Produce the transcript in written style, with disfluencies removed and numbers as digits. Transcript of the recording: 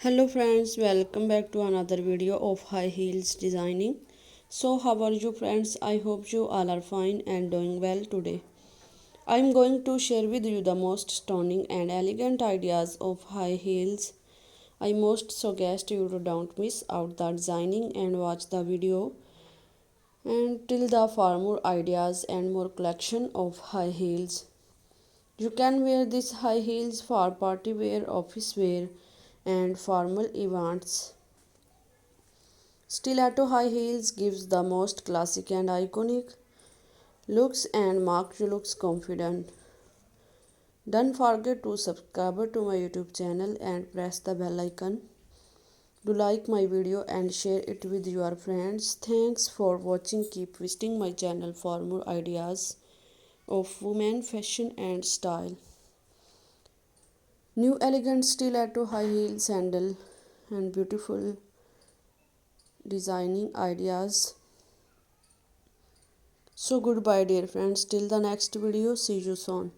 Hello friends, welcome back to another video of high heels designing. So how are you friends? I hope you all are fine and doing well today. I am going to share with you the most stunning and elegant ideas of high heels. I most suggest you to don't miss out the designing and watch the video until the for more ideas and more collection of high heels. You can wear these high heels for party wear, office wear and formal events. Stiletto high heels gives the most classic and iconic looks and make you looks confident. Don't forget to subscribe to my YouTube channel and press the bell icon. Do like my video and share it with your friends. Thanks for watching. Keep visiting my channel for more ideas of women fashion and style. New elegant stiletto high heel sandal and beautiful designing ideas. So goodbye dear friends, till the next video, see you soon.